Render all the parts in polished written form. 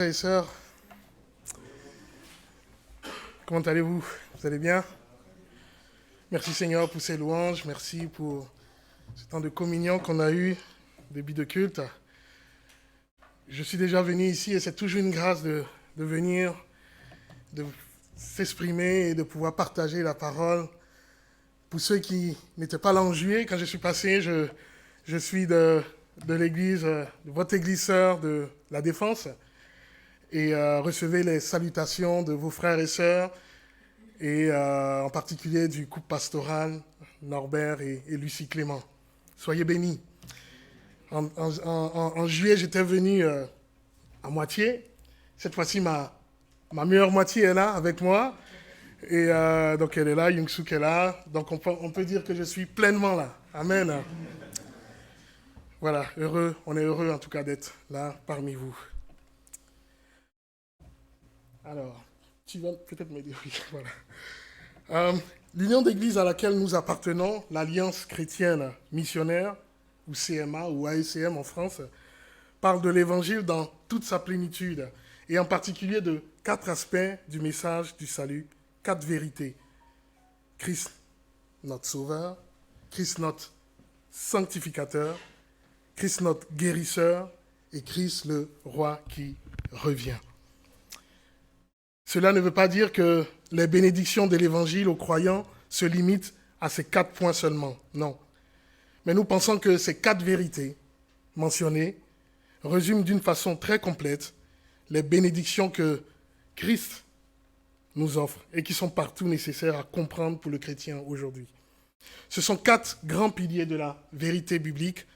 Frères et sœurs, comment allez-vous? Vous allez bien? Merci Seigneur pour ces louanges, merci pour ce temps de communion qu'on a eu, début de culte. Je suis déjà venu ici et c'est toujours une grâce de venir, de s'exprimer et de pouvoir partager la parole. Pour ceux qui n'étaient pas là en juillet, quand je suis passé, je suis de l'église, de votre église sœur de la Défense, et recevez les salutations de vos frères et sœurs, et en particulier du couple pastoral, Norbert et Lucie Clément. Soyez bénis. En juillet, j'étais venu à moitié. Cette fois-ci, ma meilleure moitié est là avec moi. Et donc elle est là, Young-Suk est là. Donc on peut dire que je suis pleinement là. Amen. Voilà, heureux, on est heureux en tout cas d'être là parmi vous. Alors, tu vas peut-être m'aider, oui, voilà. L'union d'église à laquelle nous appartenons, l'Alliance chrétienne missionnaire, ou CMA, ou AECM en France, parle de l'évangile dans toute sa plénitude, et en particulier de 4 aspects du message du salut, 4 vérités. Christ, notre sauveur, Christ, notre sanctificateur, Christ, notre guérisseur, et Christ, le roi qui revient. Cela ne veut pas dire que les bénédictions de l'Évangile aux croyants se limitent à ces 4 points seulement, non. Mais nous pensons que ces 4 vérités mentionnées résument d'une façon très complète les bénédictions que Christ nous offre et qui sont partout nécessaires à comprendre pour le chrétien aujourd'hui. Ce sont 4 grands piliers de la vérité biblique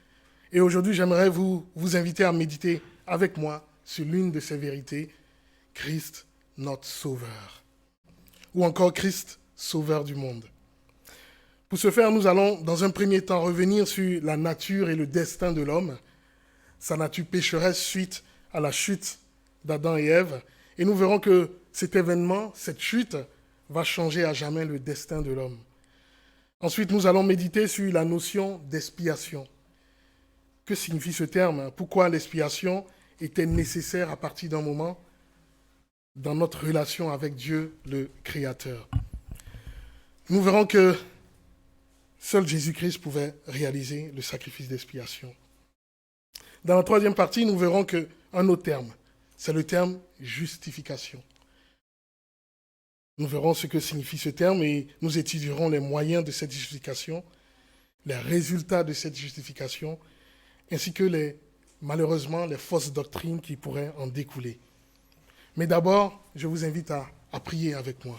et aujourd'hui j'aimerais vous inviter à méditer avec moi sur l'une de ces vérités, Christ notre Sauveur, ou encore Christ, Sauveur du monde. Pour ce faire, nous allons dans un premier temps revenir sur la nature et le destin de l'homme, sa nature pécheresse suite à la chute d'Adam et Ève, et nous verrons que cet événement, cette chute, va changer à jamais le destin de l'homme. Ensuite, nous allons méditer sur la notion d'expiation. Que signifie ce terme? Pourquoi l'expiation était nécessaire à partir d'un moment dans notre relation avec Dieu, le Créateur. Nous verrons que seul Jésus-Christ pouvait réaliser le sacrifice d'expiation. Dans la troisième partie, nous verrons qu'un autre terme, c'est le terme justification. Nous verrons ce que signifie ce terme et nous étudierons les moyens de cette justification, les résultats de cette justification, ainsi que malheureusement les fausses doctrines qui pourraient en découler. Mais d'abord, je vous invite à prier avec moi.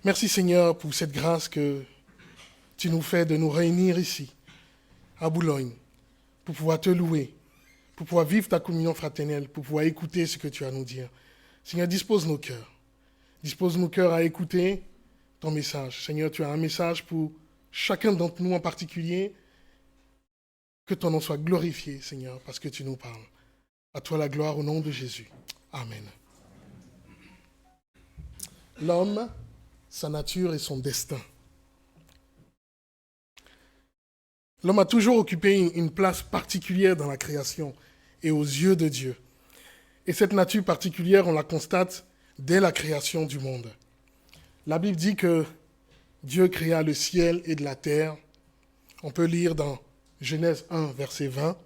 Merci Seigneur pour cette grâce que tu nous fais de nous réunir ici, à Boulogne, pour pouvoir te louer, pour pouvoir vivre ta communion fraternelle, pour pouvoir écouter ce que tu as à nous dire. Seigneur, dispose nos cœurs. Dispose nos cœurs à écouter ton message. Seigneur, tu as un message pour chacun d'entre nous en particulier. Que ton nom soit glorifié, Seigneur, parce que tu nous parles. À toi la gloire au nom de Jésus. Amen. L'homme, sa nature et son destin. L'homme a toujours occupé une place particulière dans la création et aux yeux de Dieu. Et cette nature particulière, on la constate dès la création du monde. La Bible dit que Dieu créa le ciel et de la terre. On peut lire dans Genèse 1, verset 20.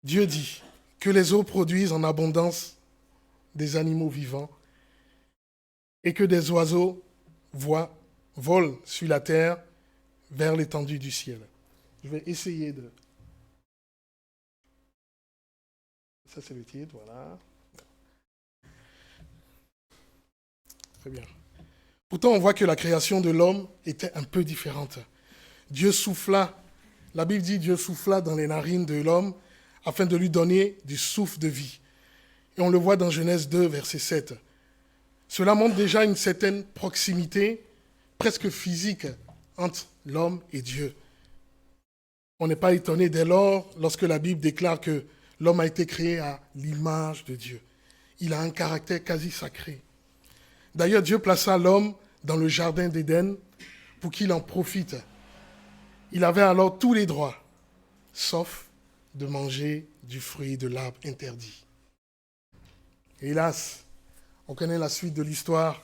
Dieu dit que les eaux produisent en abondance des animaux vivants et que des oiseaux volent sur la terre vers l'étendue du ciel. Je vais essayer de... Ça, c'est le titre, voilà. Très bien. Pourtant, on voit que la création de l'homme était un peu différente. Dieu souffla, la Bible dit Dieu souffla dans les narines de l'homme afin de lui donner du souffle de vie. Et on le voit dans Genèse 2, verset 7. Cela montre déjà une certaine proximité, presque physique, entre l'homme et Dieu. On n'est pas étonné dès lors lorsque la Bible déclare que l'homme a été créé à l'image de Dieu. Il a un caractère quasi sacré. D'ailleurs, Dieu plaça l'homme dans le jardin d'Éden pour qu'il en profite. Il avait alors tous les droits, sauf de manger du fruit de l'arbre interdit. Hélas, on connaît la suite de l'histoire.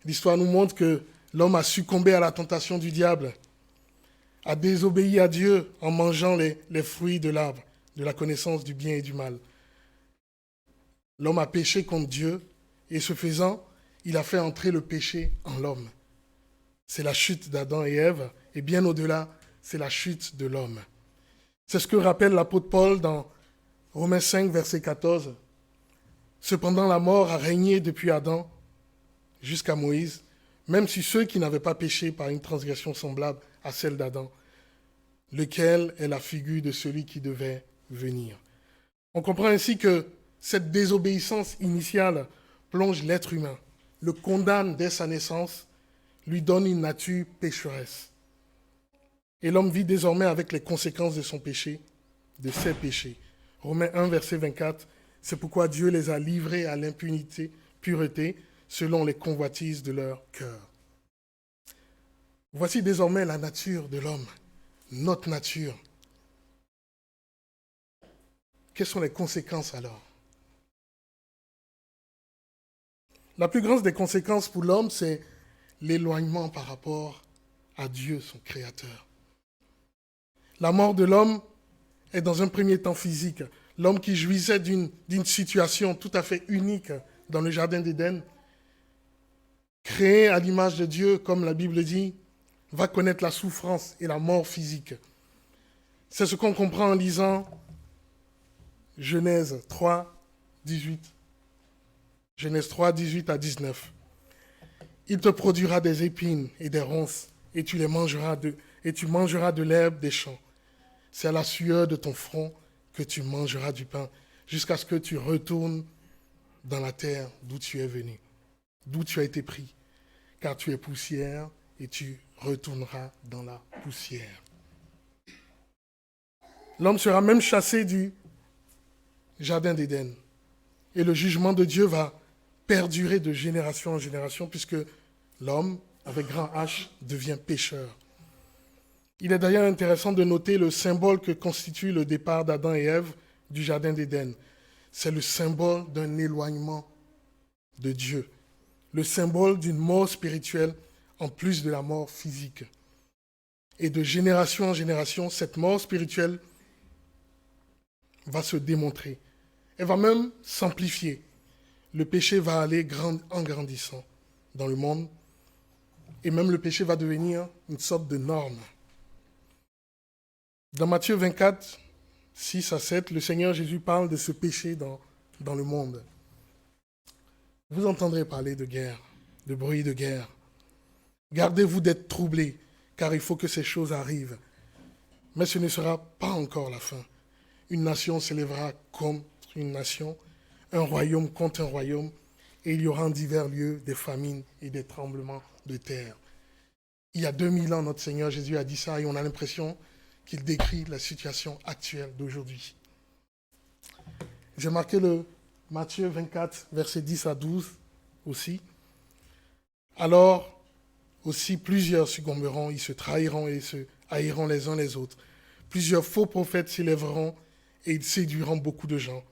L'histoire nous montre que l'homme a succombé à la tentation du diable, a désobéi à Dieu en mangeant les fruits de l'arbre, de la connaissance du bien et du mal. L'homme a péché contre Dieu et ce faisant, il a fait entrer le péché en l'homme. C'est la chute d'Adam et Ève et bien au-delà, c'est la chute de l'homme. C'est ce que rappelle l'apôtre Paul dans Romains 5, verset 14. Cependant, la mort a régné depuis Adam jusqu'à Moïse, même si ceux qui n'avaient pas péché par une transgression semblable à celle d'Adam, lequel est la figure de celui qui devait venir. On comprend ainsi que cette désobéissance initiale plonge l'être humain, le condamne dès sa naissance, lui donne une nature pécheresse. Et l'homme vit désormais avec les conséquences de son péché, de ses péchés. Romains 1, verset 24, c'est pourquoi Dieu les a livrés à l'impunité, pureté, selon les convoitises de leur cœur. Voici désormais la nature de l'homme, notre nature. Quelles sont les conséquences alors? La plus grande des conséquences pour l'homme, c'est l'éloignement par rapport à Dieu, son Créateur. La mort de l'homme est dans un premier temps physique. L'homme qui jouissait d'une situation tout à fait unique dans le Jardin d'Éden, créé à l'image de Dieu, comme la Bible dit, va connaître la souffrance et la mort physique. C'est ce qu'on comprend en lisant Genèse 3, 18. Genèse 3, 18 à 19. Il te produira des épines et des ronces, et tu mangeras de l'herbe des champs. C'est à la sueur de ton front que tu mangeras du pain, jusqu'à ce que tu retournes dans la terre d'où tu es venu, d'où tu as été pris, car tu es poussière et tu retourneras dans la poussière. L'homme sera même chassé du Jardin d'Éden. Et le jugement de Dieu va perdurer de génération en génération, puisque l'homme, avec grand H, devient pécheur. Il est d'ailleurs intéressant de noter le symbole que constitue le départ d'Adam et Ève du Jardin d'Éden. C'est le symbole d'un éloignement de Dieu, le symbole d'une mort spirituelle en plus de la mort physique. Et de génération en génération, cette mort spirituelle va se démontrer. Elle va même s'amplifier. Le péché va aller en grandissant dans le monde et même le péché va devenir une sorte de norme. Dans Matthieu 24, 6 à 7, le Seigneur Jésus parle de ce péché dans le monde. Vous entendrez parler de guerre, de bruit de guerre. Gardez-vous d'être troublés, car il faut que ces choses arrivent. Mais ce ne sera pas encore la fin. Une nation s'élèvera contre une nation, un royaume contre un royaume, et il y aura en divers lieux des famines et des tremblements de terre. Il y a 2000 ans, notre Seigneur Jésus a dit ça, et on a l'impression qu'il décrit la situation actuelle d'aujourd'hui. J'ai marqué le Matthieu 24, versets 10 à 12 aussi. Alors, aussi plusieurs succomberont, ils se trahiront et se haïront les uns les autres. Plusieurs faux prophètes s'élèveront et ils séduiront beaucoup de gens.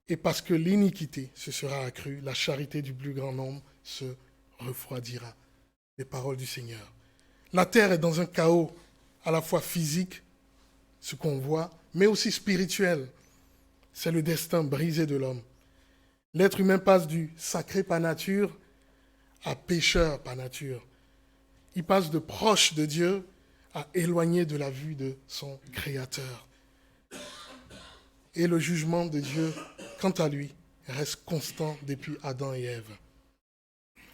Et parce que l'iniquité se sera accrue, la charité du plus grand nombre se refroidira. Les paroles du Seigneur. La terre est dans un chaos à la fois physique, ce qu'on voit, mais aussi spirituel. C'est le destin brisé de l'homme. L'être humain passe du sacré par nature à pécheur par nature. Il passe de proche de Dieu à éloigné de la vue de son Créateur. Et le jugement de Dieu, quant à lui, reste constant depuis Adam et Ève.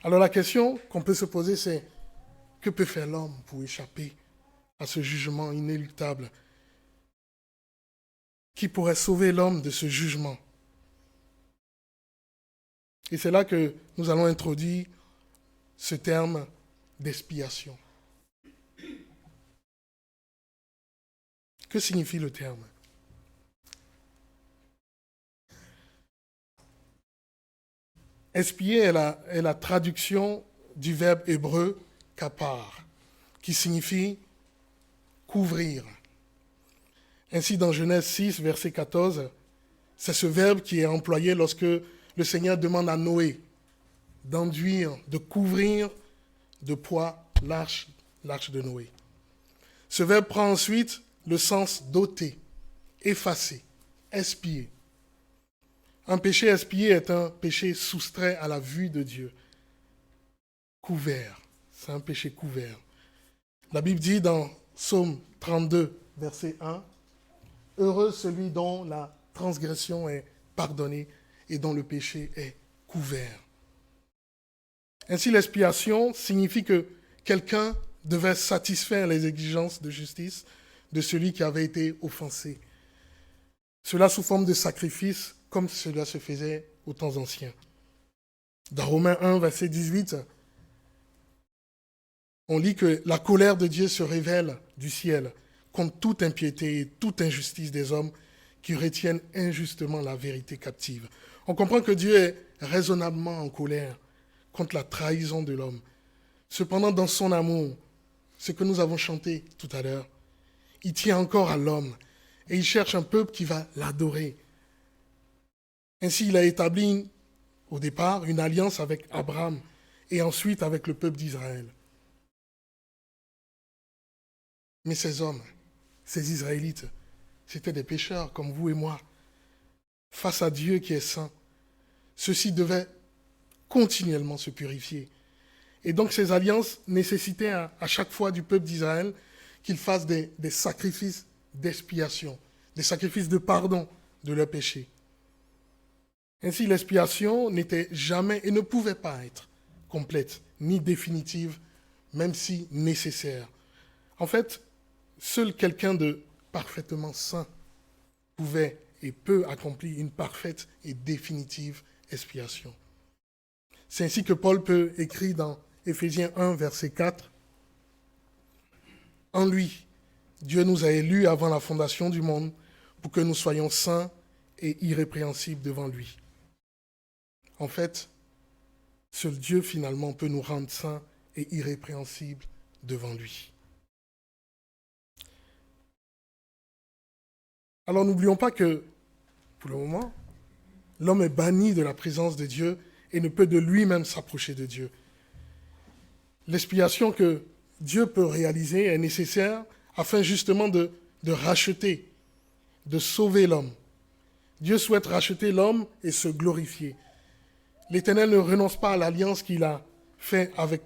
Alors la question qu'on peut se poser, c'est que peut faire l'homme pour échapper à ce jugement inéluctable? Qui pourrait sauver l'homme de ce jugement? Et c'est là que nous allons introduire ce terme d'expiation. Que signifie le terme? Expier est la traduction du verbe hébreu kapar, qui signifie couvrir. Ainsi, dans Genèse 6, verset 14, c'est ce verbe qui est employé lorsque le Seigneur demande à Noé d'enduire, de couvrir de poids l'arche de Noé. Ce verbe prend ensuite le sens d'ôter, effacer, expier. Un péché expié est un péché soustrait à la vue de Dieu. Couvert, c'est un péché couvert. La Bible dit dans Psaume 32, verset 1, « Heureux celui dont la transgression est pardonnée et dont le péché est couvert. » Ainsi, l'expiation signifie que quelqu'un devait satisfaire les exigences de justice de celui qui avait été offensé. Cela sous forme de sacrifice, comme cela se faisait aux temps anciens. Dans Romains 1, verset 18, on lit que la colère de Dieu se révèle du ciel contre toute impiété et toute injustice des hommes qui retiennent injustement la vérité captive. On comprend que Dieu est raisonnablement en colère contre la trahison de l'homme. Cependant, dans son amour, ce que nous avons chanté tout à l'heure, il tient encore à l'homme et il cherche un peuple qui va l'adorer. Ainsi, il a établi au départ une alliance avec Abraham et ensuite avec le peuple d'Israël. Mais ces hommes, ces Israélites, c'étaient des pécheurs comme vous et moi. Face à Dieu qui est saint, ceux-ci devaient continuellement se purifier. Et donc ces alliances nécessitaient à chaque fois du peuple d'Israël qu'il fasse des sacrifices d'expiation, des sacrifices de pardon de leurs péchés. Ainsi, l'expiation n'était jamais et ne pouvait pas être complète ni définitive, même si nécessaire. En fait, seul quelqu'un de parfaitement saint pouvait et peut accomplir une parfaite et définitive expiation. C'est ainsi que Paul peut écrire dans Éphésiens 1, verset 4, « En lui, Dieu nous a élus avant la fondation du monde pour que nous soyons saints et irrépréhensibles devant lui. » En fait, seul Dieu finalement peut nous rendre saints et irrépréhensibles devant lui. Alors n'oublions pas que, pour le moment, l'homme est banni de la présence de Dieu et ne peut de lui-même s'approcher de Dieu. L'expiation que Dieu peut réaliser est nécessaire afin justement de racheter, de sauver l'homme. Dieu souhaite racheter l'homme et se glorifier. L'Éternel ne renonce pas à l'alliance qu'il a faite avec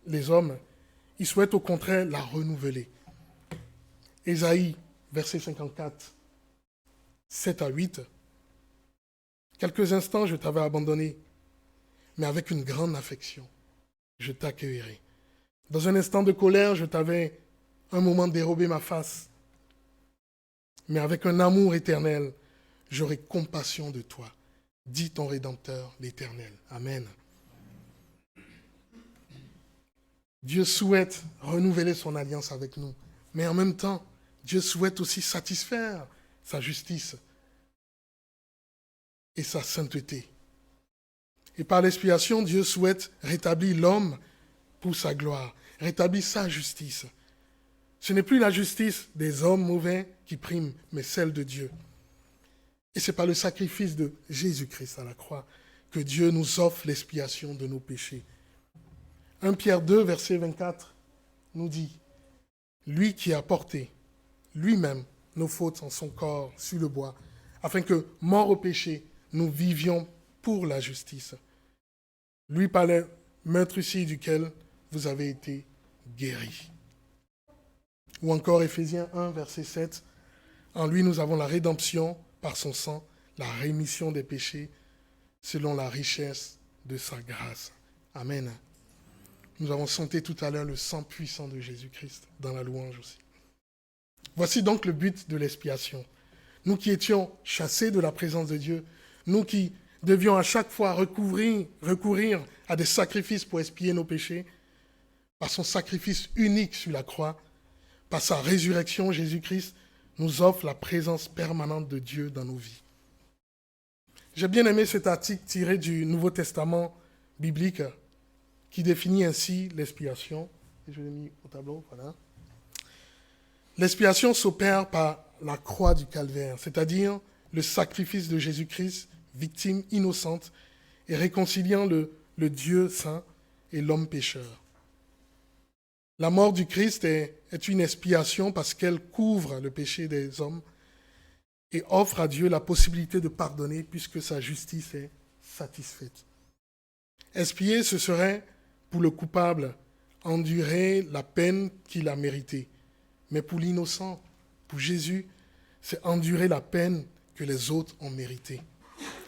les hommes. Il souhaite au contraire la renouveler. Ésaïe, verset 54, 7 à 8. Quelques instants, je t'avais abandonné, mais avec une grande affection, je t'accueillerai. Dans un instant de colère, je t'avais un moment dérobé ma face, mais avec un amour éternel, j'aurai compassion de toi, dit ton Rédempteur, l'Éternel. Amen. Dieu souhaite renouveler son alliance avec nous, mais en même temps, Dieu souhaite aussi satisfaire sa justice et sa sainteté. Et par l'expiation, Dieu souhaite rétablir l'homme pour sa gloire, rétablir sa justice. Ce n'est plus la justice des hommes mauvais qui prime, mais celle de Dieu. Et c'est par le sacrifice de Jésus-Christ à la croix que Dieu nous offre l'expiation de nos péchés. 1 Pierre 2, verset 24 nous dit, « Lui qui a porté lui-même nos fautes en son corps sur le bois, afin que, morts au péché, nous vivions pour la justice. Lui par le meurtrissure duquel vous avez été guéris. » Ou encore Éphésiens 1, verset 7, « En lui nous avons la rédemption par son sang, la rémission des péchés, selon la richesse de sa grâce. » Amen. Nous avons chanté tout à l'heure le sang puissant de Jésus-Christ dans la louange aussi. Voici donc le but de l'expiation. Nous qui étions chassés de la présence de Dieu, nous qui devions à chaque fois recourir à des sacrifices pour expier nos péchés, par son sacrifice unique sur la croix, par sa résurrection, Jésus-Christ nous offre la présence permanente de Dieu dans nos vies. J'ai bien aimé cet article tiré du Nouveau Testament biblique qui définit ainsi l'expiation. Je l'ai mis au tableau, voilà. L'expiation s'opère par la croix du calvaire, c'est-à-dire le sacrifice de Jésus-Christ, victime innocente, et réconciliant le Dieu saint et l'homme pécheur. La mort du Christ est une expiation parce qu'elle couvre le péché des hommes et offre à Dieu la possibilité de pardonner puisque sa justice est satisfaite. Expier, ce serait, pour le coupable, endurer la peine qu'il a méritée. Mais pour l'innocent, pour Jésus, c'est endurer la peine que les autres ont méritée.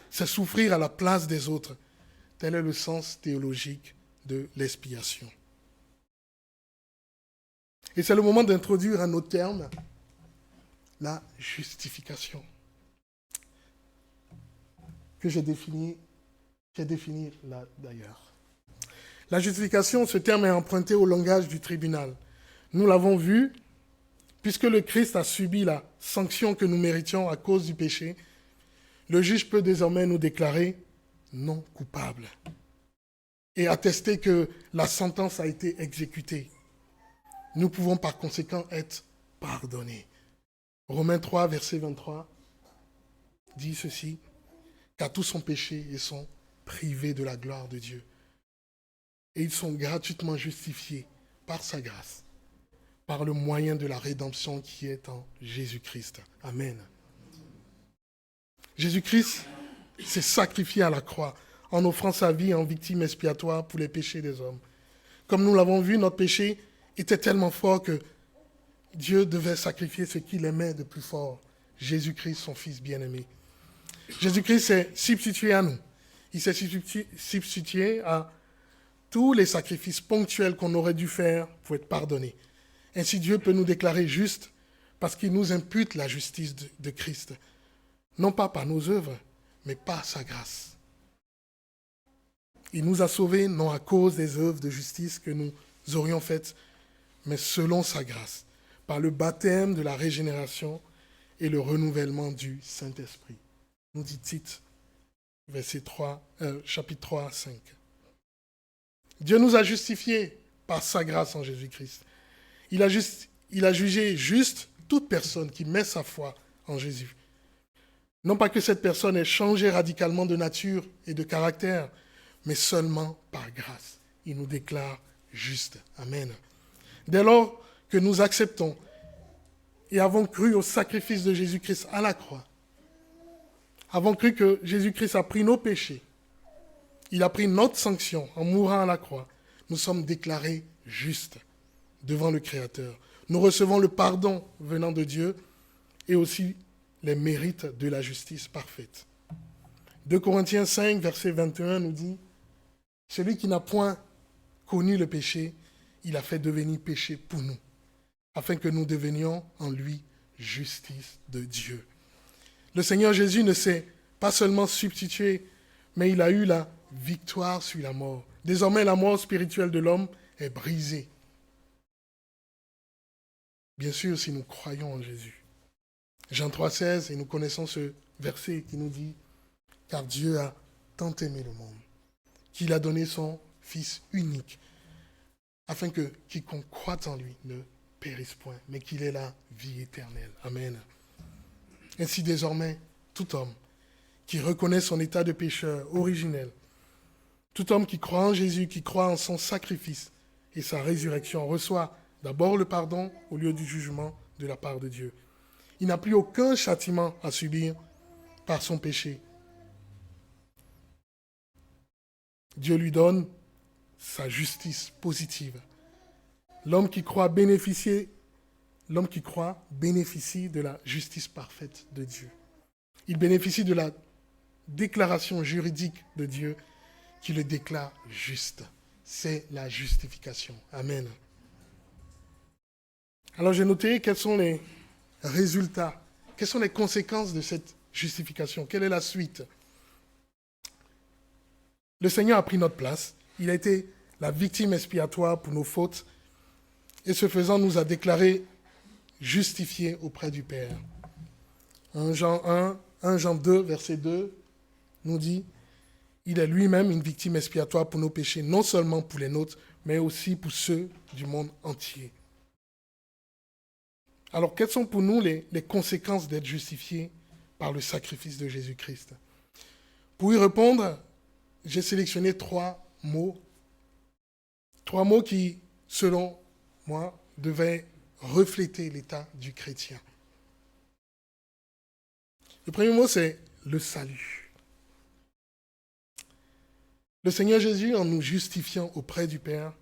C'est souffrir à la place des autres. Tel est le sens théologique de l'expiation. Et c'est le moment d'introduire un autre terme, la justification, que j'ai défini là d'ailleurs. La justification, ce terme est emprunté au langage du tribunal. Nous l'avons vu, puisque le Christ a subi la sanction que nous méritions à cause du péché, le juge peut désormais nous déclarer non coupables et attester que la sentence a été exécutée. Nous pouvons par conséquent être pardonnés. Romains 3, verset 23 dit ceci, « Car tous ont péché et sont privés de la gloire de Dieu. Et ils sont gratuitement justifiés par sa grâce, par le moyen de la rédemption qui est en Jésus-Christ. » Amen. Jésus-Christ s'est sacrifié à la croix en offrant sa vie en victime expiatoire pour les péchés des hommes. Comme nous l'avons vu, notre péché était tellement fort que Dieu devait sacrifier ce qu'il aimait de plus fort, Jésus-Christ, son Fils bien-aimé. Jésus-Christ s'est substitué à nous. Il s'est substitué à tous les sacrifices ponctuels qu'on aurait dû faire pour être pardonnés. Ainsi, Dieu peut nous déclarer justes parce qu'il nous impute la justice de Christ. Non pas par nos œuvres, mais par sa grâce. Il nous a sauvés non à cause des œuvres de justice que nous aurions faites, mais selon sa grâce, par le baptême de la régénération et le renouvellement du Saint-Esprit. Nous dit Tite, chapitre 3 à 5. Dieu nous a justifiés par sa grâce en Jésus-Christ. Il a jugé juste toute personne qui met sa foi en Jésus. Non pas que cette personne ait changé radicalement de nature et de caractère, mais seulement par grâce. Il nous déclare juste. Amen. Dès lors que nous acceptons et avons cru au sacrifice de Jésus-Christ à la croix, avons cru que Jésus-Christ a pris nos péchés, il a pris notre sanction en mourant à la croix, nous sommes déclarés justes devant le Créateur. Nous recevons le pardon venant de Dieu et aussi les mérites de la justice parfaite. 2 Corinthiens 5, verset 21 nous dit « Celui qui n'a point connu le péché, il a fait devenir péché pour nous, afin que nous devenions en lui justice de Dieu. » Le Seigneur Jésus ne s'est pas seulement substitué, mais il a eu la victoire sur la mort. Désormais, la mort spirituelle de l'homme est brisée. Bien sûr, si nous croyons en Jésus. Jean 3,16, et nous connaissons ce verset qui nous dit « Car Dieu a tant aimé le monde, qu'il a donné son Fils unique, afin que quiconque croit en lui ne périsse point, mais qu'il ait la vie éternelle. » Amen. Ainsi désormais, tout homme qui reconnaît son état de pécheur originel, tout homme qui croit en Jésus, qui croit en son sacrifice et sa résurrection, reçoit d'abord le pardon au lieu du jugement de la part de Dieu. Il n'a plus aucun châtiment à subir par son péché. Dieu lui donne sa justice positive. L'homme qui croit bénéficie de la justice parfaite de Dieu. Il bénéficie de la déclaration juridique de Dieu qui le déclare juste. C'est la justification. Amen. Alors j'ai noté quels sont les résultats, quelles sont les conséquences de cette justification, quelle est la suite. Le Seigneur a pris notre place, il a été la victime expiatoire pour nos fautes et ce faisant nous a déclarés justifiés auprès du Père. 1 Jean 2, verset 2 nous dit « Il est lui-même une victime expiatoire pour nos péchés, non seulement pour les nôtres, mais aussi pour ceux du monde entier. » Alors, quelles sont pour nous les conséquences d'être justifiés par le sacrifice de Jésus-Christ? Pour y répondre, j'ai sélectionné trois mots qui, selon moi, devaient refléter l'état du chrétien. Le premier mot, c'est le salut. Le Seigneur Jésus, en nous justifiant auprès du Père,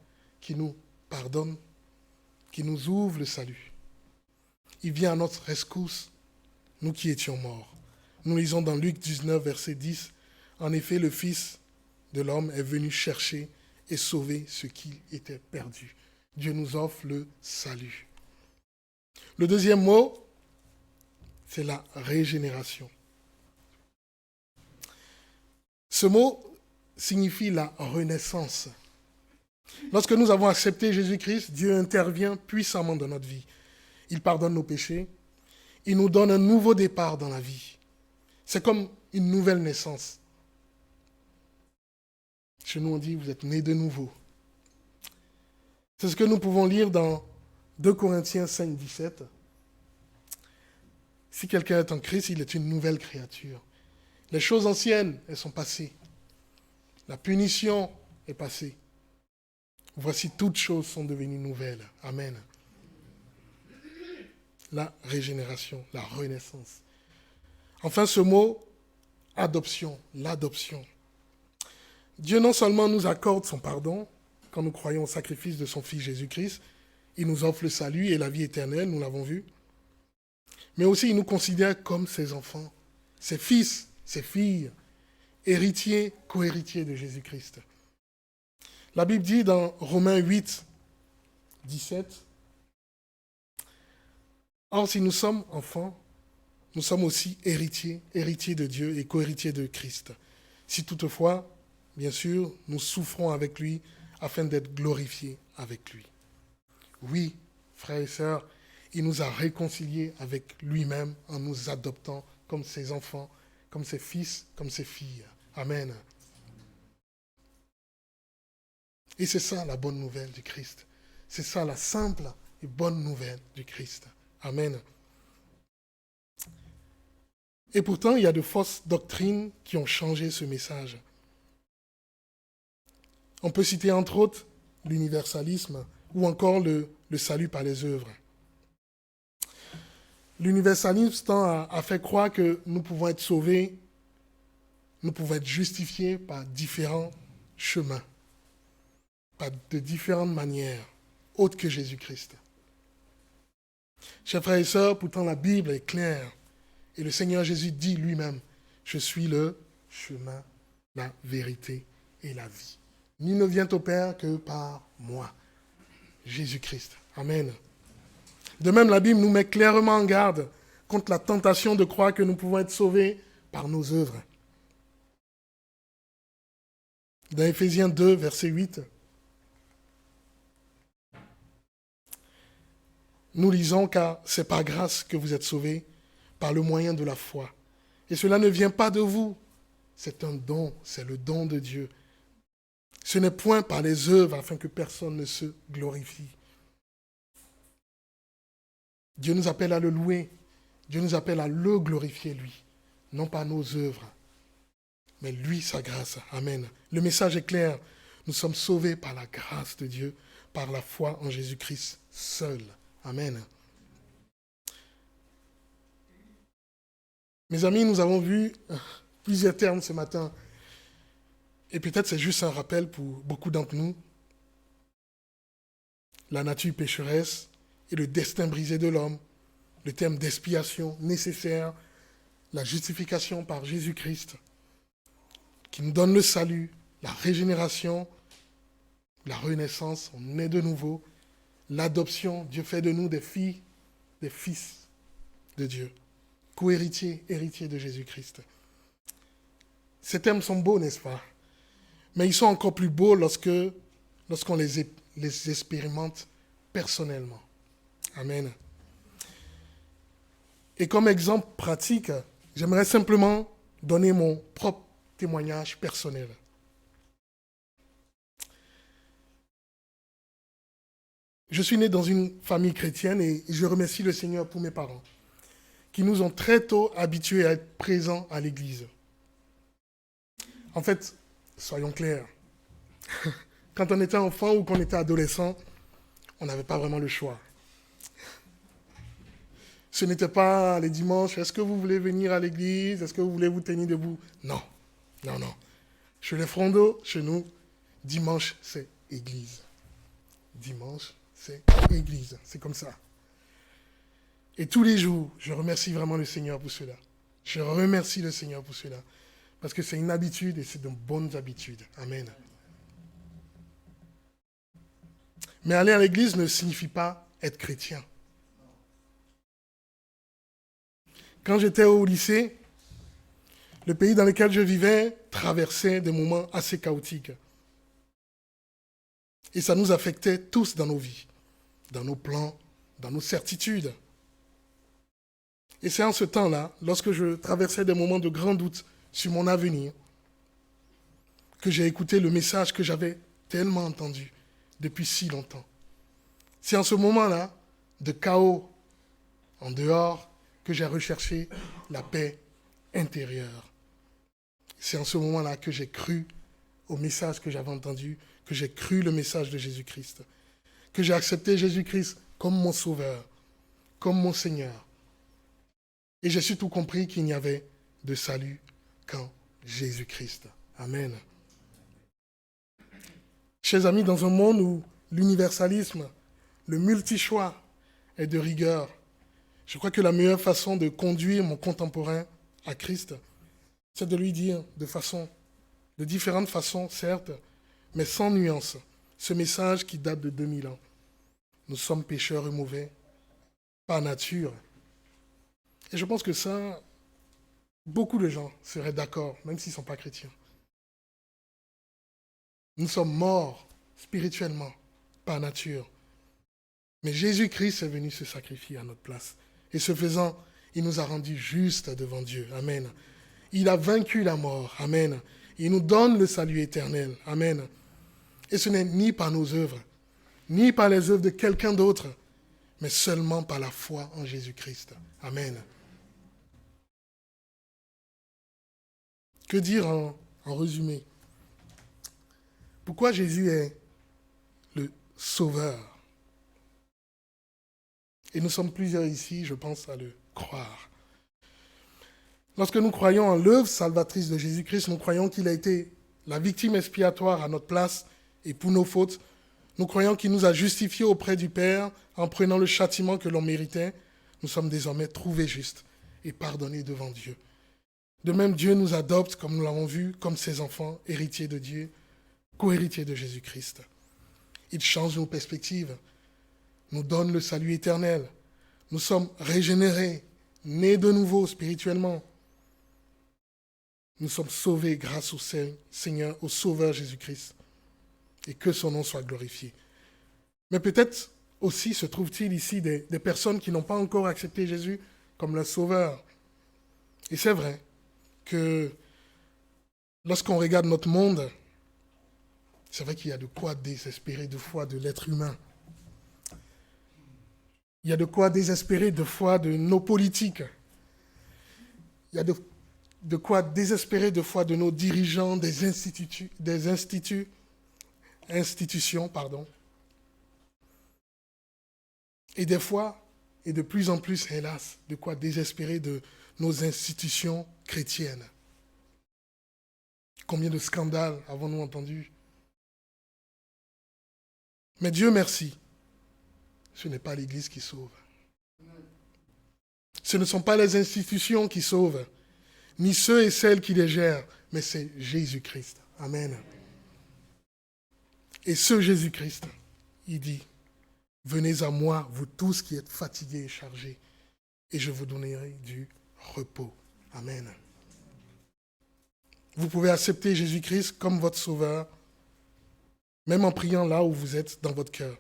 qui nous pardonne, qui nous ouvre le salut. Il vient à notre rescousse, nous qui étions morts. Nous lisons dans Luc 19, verset 10, « En effet, le Fils de l'homme est venu chercher et sauver ce qui était perdu. » Dieu nous offre le salut. Le deuxième mot, c'est la régénération. Ce mot signifie la renaissance. Lorsque nous avons accepté Jésus-Christ, Dieu intervient puissamment dans notre vie. Il pardonne nos péchés. Il nous donne un nouveau départ dans la vie. C'est comme une nouvelle naissance. Chez nous, on dit, vous êtes nés de nouveau. C'est ce que nous pouvons lire dans 2 Corinthiens 5, 17. Si quelqu'un est en Christ, il est une nouvelle créature. Les choses anciennes, elles sont passées. La punition est passée. Voici, toutes choses sont devenues nouvelles. Amen. La régénération, la renaissance. Enfin, ce mot, adoption, l'adoption. Dieu non seulement nous accorde son pardon, quand nous croyons au sacrifice de son Fils Jésus-Christ, il nous offre le salut et la vie éternelle, nous l'avons vu, mais aussi il nous considère comme ses enfants, ses fils, ses filles, héritiers, co-héritiers de Jésus-Christ. La Bible dit dans Romains 8, 17, « Or, si nous sommes enfants, nous sommes aussi héritiers de Dieu et co-héritiers de Christ. Si toutefois, bien sûr, nous souffrons avec lui afin d'être glorifiés avec lui. » Oui, frères et sœurs, il nous a réconciliés avec lui-même en nous adoptant comme ses enfants, comme ses fils, comme ses filles. Amen. Et c'est ça la bonne nouvelle du Christ. C'est ça la simple et bonne nouvelle du Christ. Amen. Et pourtant, il y a de fausses doctrines qui ont changé ce message. On peut citer entre autres l'universalisme ou encore le salut par les œuvres. L'universalisme tend à faire croire que nous pouvons être sauvés, nous pouvons être justifiés par différents chemins, par de différentes manières, autres que Jésus-Christ. Chers frères et sœurs, pourtant la Bible est claire et le Seigneur Jésus dit lui-même, « Je suis le chemin, la vérité et la vie. Nul ne vient au Père que par moi. » Jésus-Christ. Amen. De même, la Bible nous met clairement en garde contre la tentation de croire que nous pouvons être sauvés par nos œuvres. Dans Éphésiens 2, verset 8, nous lisons « Car c'est par grâce que vous êtes sauvés, par le moyen de la foi. Et cela ne vient pas de vous, c'est un don, c'est le don de Dieu. Ce n'est point par les œuvres afin que personne ne se glorifie. » Dieu nous appelle à le louer. Dieu nous appelle à le glorifier, lui. Non pas nos œuvres, mais lui, sa grâce. Amen. Le message est clair. Nous sommes sauvés par la grâce de Dieu, par la foi en Jésus-Christ seul. Amen. Mes amis, nous avons vu plusieurs termes ce matin. Et peut-être c'est juste un rappel pour beaucoup d'entre nous. La nature pécheresse et le destin brisé de l'homme, le terme d'expiation nécessaire, la justification par Jésus-Christ, qui nous donne le salut, la régénération, la renaissance, on est de nouveau, l'adoption, Dieu fait de nous des filles, des fils de Dieu, co-héritiers, héritiers de Jésus-Christ. Ces termes sont beaux, n'est-ce pas? Mais ils sont encore plus beaux lorsqu'on les expérimente personnellement. Amen. Et comme exemple pratique, j'aimerais simplement donner mon propre témoignage personnel. Je suis né dans une famille chrétienne et je remercie le Seigneur pour mes parents, qui nous ont très tôt habitués à être présents à l'église. En fait, soyons clairs, quand on était enfant ou qu'on était adolescent, on n'avait pas vraiment le choix. Ce n'était pas les dimanches, est-ce que vous voulez venir à l'église, est-ce que vous voulez vous tenir debout? Non, non, non. Chez les Frondeaux, chez nous, dimanche, c'est église. Dimanche, c'est église, c'est comme ça. Et tous les jours, je remercie vraiment le Seigneur pour cela. Je remercie le Seigneur pour cela. Parce que c'est une habitude et c'est de bonnes habitudes. Amen. Mais aller à l'église ne signifie pas être chrétien. Quand j'étais au lycée, le pays dans lequel je vivais traversait des moments assez chaotiques. Et ça nous affectait tous dans nos vies, dans nos plans, dans nos certitudes. Et c'est en ce temps-là, lorsque je traversais des moments de grand doute sur mon avenir, que j'ai écouté le message que j'avais tellement entendu depuis si longtemps. C'est en ce moment-là, de chaos en dehors, que j'ai recherché la paix intérieure. C'est en ce moment-là que j'ai cru au message que j'avais entendu, que j'ai cru le message de Jésus-Christ, que j'ai accepté Jésus-Christ comme mon sauveur, comme mon Seigneur. Et j'ai surtout compris qu'il n'y avait de salut qu'en Jésus-Christ. Amen. Chers amis, dans un monde où l'universalisme, le multi-choix est de rigueur, je crois que la meilleure façon de conduire mon contemporain à Christ, c'est de lui dire de différentes façons, certes, mais sans nuance, ce message qui date de 2000 ans. Nous sommes pécheurs et mauvais, par nature. Et je pense que ça, beaucoup de gens seraient d'accord, même s'ils ne sont pas chrétiens. Nous sommes morts spirituellement, par nature. Mais Jésus-Christ est venu se sacrifier à notre place. Et ce faisant, il nous a rendus justes devant Dieu. Amen. Il a vaincu la mort. Amen. Il nous donne le salut éternel. Amen. Et ce n'est ni par nos œuvres, ni par les œuvres de quelqu'un d'autre, mais seulement par la foi en Jésus-Christ. Amen. Que dire en résumé? Pourquoi Jésus est le Sauveur? Et nous sommes plusieurs ici, je pense, à le croire. Lorsque nous croyons en l'œuvre salvatrice de Jésus-Christ, nous croyons qu'il a été la victime expiatoire à notre place et pour nos fautes. Nous croyons qu'il nous a justifiés auprès du Père en prenant le châtiment que l'on méritait. Nous sommes désormais trouvés justes et pardonnés devant Dieu. De même, Dieu nous adopte, comme nous l'avons vu, comme ses enfants, héritiers de Dieu, co-héritiers de Jésus-Christ. Il change nos perspectives, nous donne le salut éternel. Nous sommes régénérés, nés de nouveau spirituellement. Nous sommes sauvés grâce au Seigneur, au Sauveur Jésus-Christ. Et que son nom soit glorifié. Mais peut-être aussi se trouve-t-il ici des personnes qui n'ont pas encore accepté Jésus comme leur Sauveur. Et c'est vrai que lorsqu'on regarde notre monde, c'est vrai qu'il y a de quoi désespérer de foi de l'être humain. Il y a de quoi désespérer de foi de nos politiques. Il y a de quoi désespérer de foi de nos dirigeants, des institutions. Et des fois, et de plus en plus, hélas, de quoi désespérer de nos institutions chrétiennes. Combien de scandales avons-nous entendus? Mais Dieu merci, ce n'est pas l'Église qui sauve. Ce ne sont pas les institutions qui sauvent, ni ceux et celles qui les gèrent, mais c'est Jésus-Christ. Amen. Et ce Jésus-Christ, il dit, « Venez à moi, vous tous qui êtes fatigués et chargés, et je vous donnerai du repos. » Amen. Vous pouvez accepter Jésus-Christ comme votre sauveur, même en priant là où vous êtes dans votre cœur.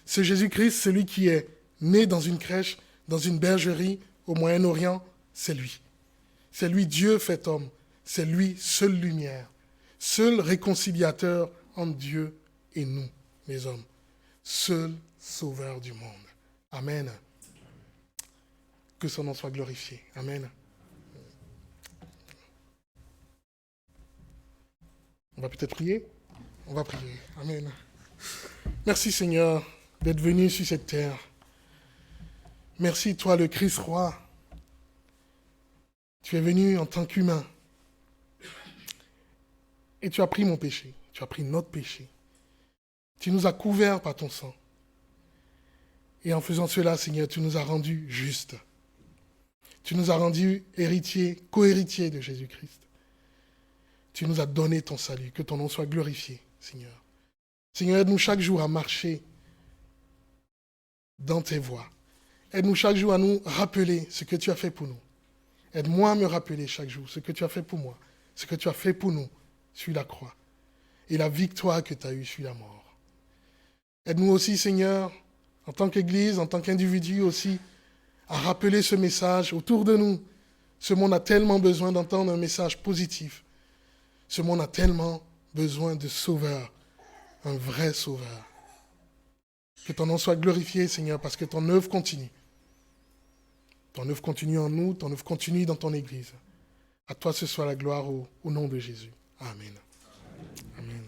C'est Jésus-Christ, celui qui est né dans une crèche, dans une bergerie au Moyen-Orient, c'est lui. C'est lui Dieu fait homme. C'est lui seule lumière, seul réconciliateur entre Dieu et nous, les hommes. Seul Sauveur du monde. Amen. Que son nom soit glorifié. Amen. On va peut-être prier? On va prier. Amen. Merci Seigneur d'être venu sur cette terre. Merci toi le Christ roi. Tu es venu en tant qu'humain. Et tu as pris mon péché. Tu as pris notre péché. Tu nous as couverts par ton sang. Et en faisant cela, Seigneur, tu nous as rendus justes. Tu nous as rendus héritiers, co-héritiers de Jésus-Christ. Tu nous as donné ton salut. Que ton nom soit glorifié, Seigneur. Seigneur, aide-nous chaque jour à marcher dans tes voies. Aide-nous chaque jour à nous rappeler ce que tu as fait pour nous. Aide-moi à me rappeler chaque jour ce que tu as fait pour moi, ce que tu as fait pour nous sur la croix et la victoire que tu as eue sur la mort. Aide-nous aussi, Seigneur, en tant qu'Église, en tant qu'individu aussi, à rappeler ce message autour de nous. Ce monde a tellement besoin d'entendre un message positif. Ce monde a tellement besoin de sauveur, un vrai sauveur. Que ton nom soit glorifié, Seigneur, parce que ton œuvre continue. Ton œuvre continue en nous, ton œuvre continue dans ton Église. À toi ce soit la gloire au nom de Jésus. Amen. Amen.